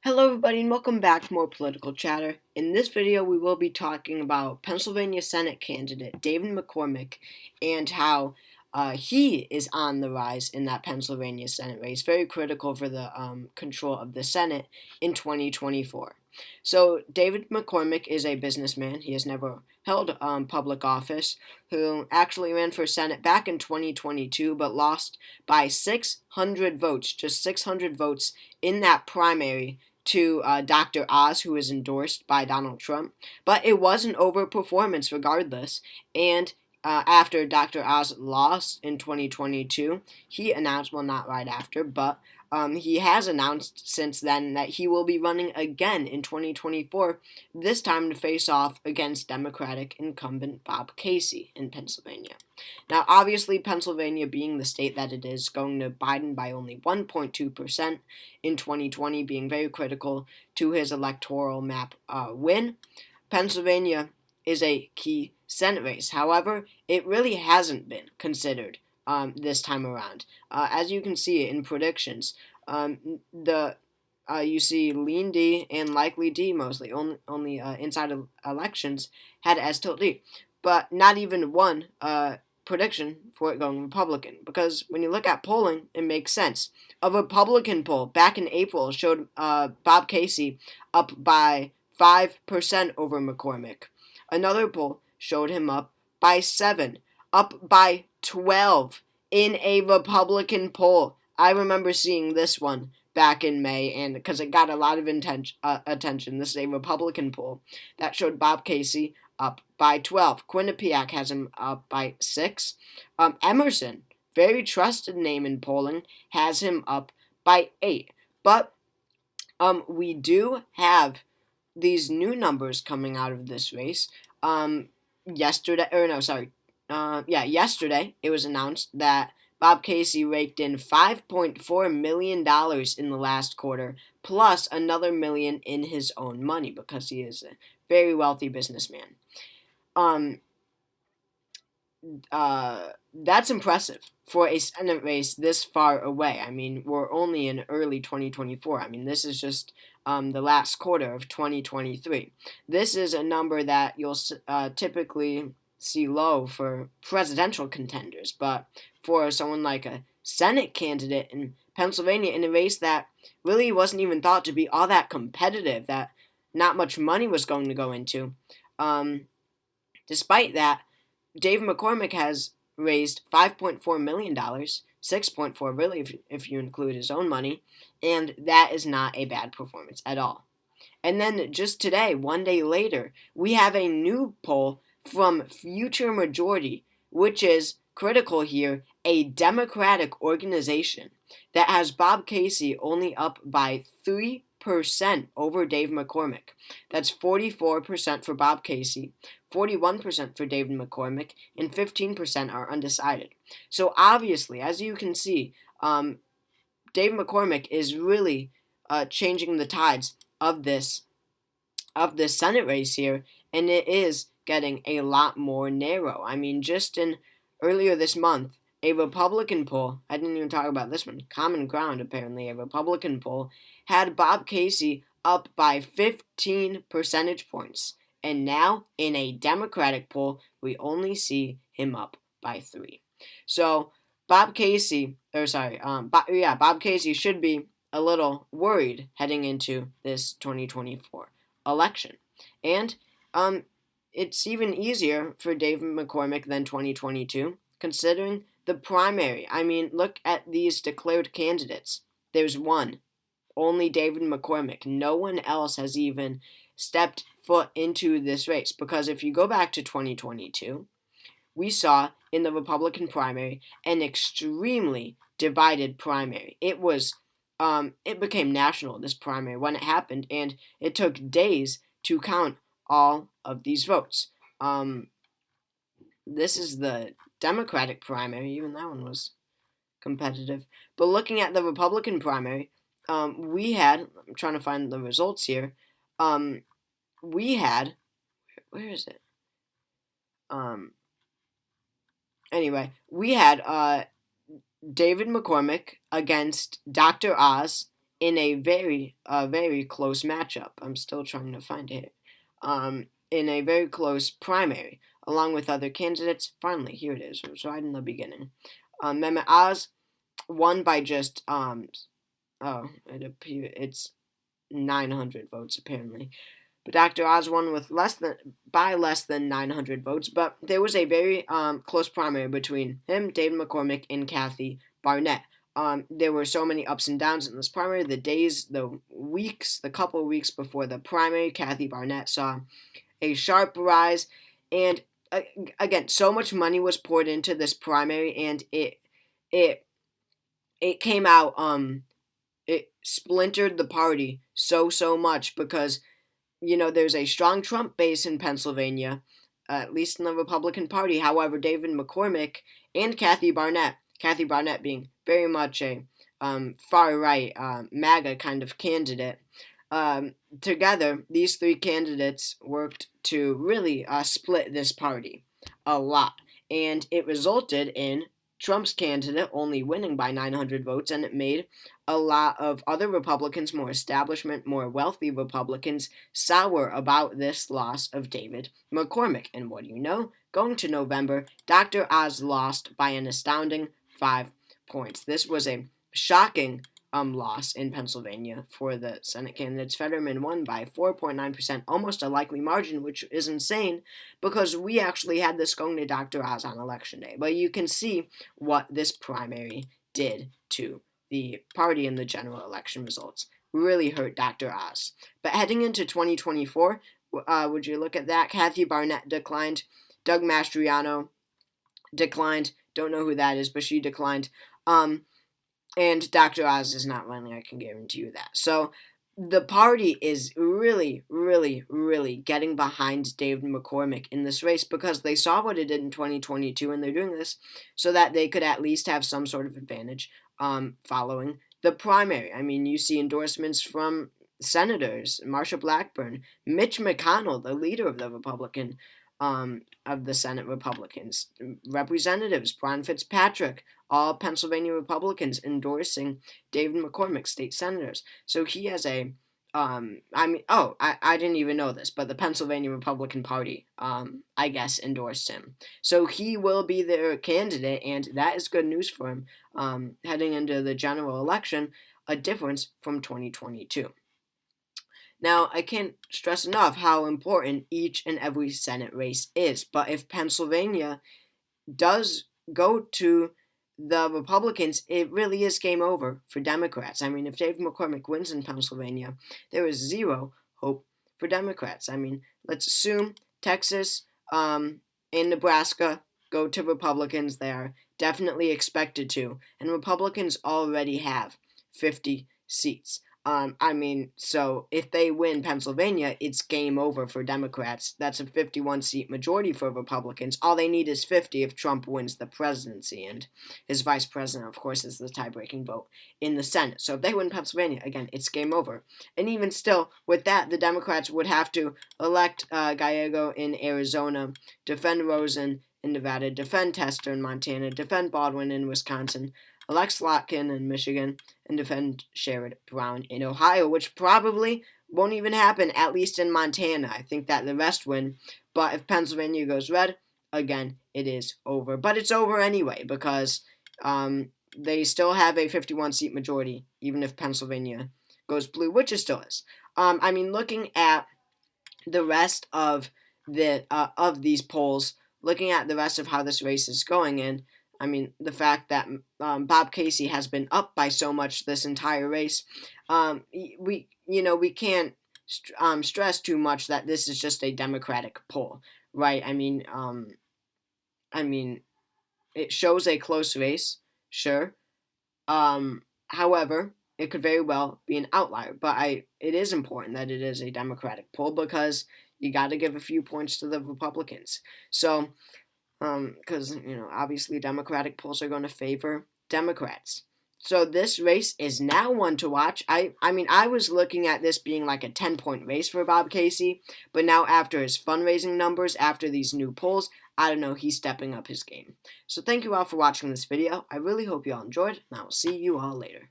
Hello everybody and welcome back to more political chatter. In this video we will be talking about Pennsylvania Senate candidate David McCormick and how he is on the rise in that Pennsylvania Senate race, very critical for the control of the Senate in 2024. So David McCormick is a businessman. He has never held public office, who actually ran for Senate back in 2022 but lost by 600 votes, just 600 votes in that primary to Dr. Oz, who was endorsed by Donald Trump. But it was an overperformance regardless. And after Dr. Oz lost in 2022, he announced, well, not right after, but he has announced since then that he will be running again in 2024, this time to face off against Democratic incumbent Bob Casey in Pennsylvania. Now, obviously, Pennsylvania, being the state that it is, going to Biden by only 1.2% in 2020, being very critical to his electoral map win. Pennsylvania is a key Senate race. However, it really hasn't been considered this time around. As you can see in predictions, you see Lean D and Likely D mostly, only inside of elections, had as tilt D. But not even one prediction for it going Republican. Because when you look at polling, it makes sense. A Republican poll back in April showed Bob Casey up by 5% over McCormick. Another poll showed him up by 7, up by 12 in a Republican poll. I remember seeing this one back in May, and because it got a lot of attention. This is a Republican poll that showed Bob Casey up by 12. Quinnipiac has him up by 6. Emerson, very trusted name in polling, has him up by 8. But we do have these new numbers coming out of this race. Yesterday it was announced that Bob Casey raked in $5.4 million in the last quarter, plus another million in his own money because he is a very wealthy businessman. That's impressive for a Senate race this far away. I mean, we're only in early 2024. I mean, this is just the last quarter of 2023. This is a number that you'll typically see low for presidential contenders, but for someone like a Senate candidate in Pennsylvania in a race that really wasn't even thought to be all that competitive, that not much money was going to go into, despite that, Dave McCormick has raised $5.4 million, $6.4 really if you include his own money, and that is not a bad performance at all. And then just today, one day later, we have a new poll from Future Majority, which is critical here, a Democratic organization that has Bob Casey only up by 3% over Dave McCormick. That's 44% for Bob Casey, 41% for David McCormick, and 15% are undecided. So obviously, as you can see, Dave McCormick is really changing the tides of this Senate race here, and it is getting a lot more narrow. I mean, just in earlier this month, a Republican poll, I didn't even talk about this one, Common Ground apparently, a Republican poll, had Bob Casey up by 15 percentage points. And now, in a Democratic poll, we only see him up by 3. So, Bob Casey should be a little worried heading into this 2024 election. And it's even easier for David McCormick than 2022, considering the primary. I mean, look at these declared candidates. There's one, only David McCormick. No one else has even stepped foot into this race, because if you go back to 2022, we saw in the Republican primary an extremely divided primary. It became national, this primary, when it happened, and it took days to count all of these votes. This is the Democratic primary. Even that one was competitive. But looking at the Republican primary, we had, I'm trying to find the results here, we had, where is it? Anyway, we had David McCormick against Dr. Oz in a very close matchup. I'm still trying to find it. In a very close primary, along with other candidates. Finally, here it is. It was right in the beginning. Mehmet Oz won by just it's 900 votes apparently. But Dr. Oz won with less than 900 votes. But there was a very close primary between him, David McCormick, and Kathy Barnett. There were so many ups and downs in this primary. The couple of weeks before the primary, Kathy Barnett saw a sharp rise, and again, so much money was poured into this primary, and it came out it splintered the party so much because there's a strong Trump base in Pennsylvania, at least in the Republican Party. However, David McCormick and Kathy Barnett being very much a far-right MAGA kind of candidate, together, these three candidates worked to really split this party a lot. And it resulted in Trump's candidate only winning by 900 votes, and it made a lot of other Republicans, more establishment, more wealthy Republicans, sour about this loss of David McCormick. And what do you know? Going to November, Dr. Oz lost by an astounding 5 points. This was a shocking loss in Pennsylvania for the Senate candidates. Fetterman won by 4.9%, almost a likely margin, which is insane because we actually had this going to Dr. Oz on Election Day. But you can see what this primary did to the party in the general election results. Really hurt Dr. Oz. But heading into 2024, would you look at that? Kathy Barnett declined. Doug Mastriano declined. Don't know who that is, but she declined. And Dr. Oz is not running, I can guarantee you that. So the party is really getting behind David McCormick in this race because they saw what it did in 2022, and they're doing this so that they could at least have some sort of advantage following the primary. I mean, you see endorsements from senators, Marsha Blackburn, Mitch McConnell, the leader of the Republican of the Senate Republicans, representatives, Brian Fitzpatrick, all Pennsylvania Republicans endorsing David McCormick, state senators. So he has I didn't even know this, but the Pennsylvania Republican Party, I guess, endorsed him. So he will be their candidate, and that is good news for him heading into the general election, a difference from 2022. Now, I can't stress enough how important each and every Senate race is, but if Pennsylvania does go to the Republicans, it really is game over for Democrats. I mean, if David McCormick wins in Pennsylvania, there is zero hope for Democrats. I mean, let's assume Texas and Nebraska go to Republicans. They are definitely expected to, and Republicans already have 50 seats. So if they win Pennsylvania, it's game over for Democrats. That's a 51-seat majority for Republicans. All they need is 50 if Trump wins the presidency, and his vice president, of course, is the tie-breaking vote in the Senate. So if they win Pennsylvania, again, it's game over. And even still, with that, the Democrats would have to elect Gallego in Arizona, defend Rosen in Nevada, defend Tester in Montana, defend Baldwin in Wisconsin, elect Slotkin in Michigan, and defend Sherrod Brown in Ohio, which probably won't even happen, at least in Montana. I think that the rest win. But if Pennsylvania goes red, again, it is over. But it's over anyway because they still have a 51-seat majority, even if Pennsylvania goes blue, which it still is. Looking at the rest of these polls, looking at the rest of how this race is going, and the fact that Bob Casey has been up by so much this entire race, we can't stress too much that this is just a Democratic poll, right? It shows a close race, sure. However, it could very well be an outlier, but it is important that it is a Democratic poll because you got to give a few points to the Republicans. So, because, obviously Democratic polls are going to favor Democrats. So this race is now one to watch. I was looking at this being like a 10-point race for Bob Casey, but now after his fundraising numbers, after these new polls, I don't know, he's stepping up his game. So thank you all for watching this video. I really hope you all enjoyed, and I will see you all later.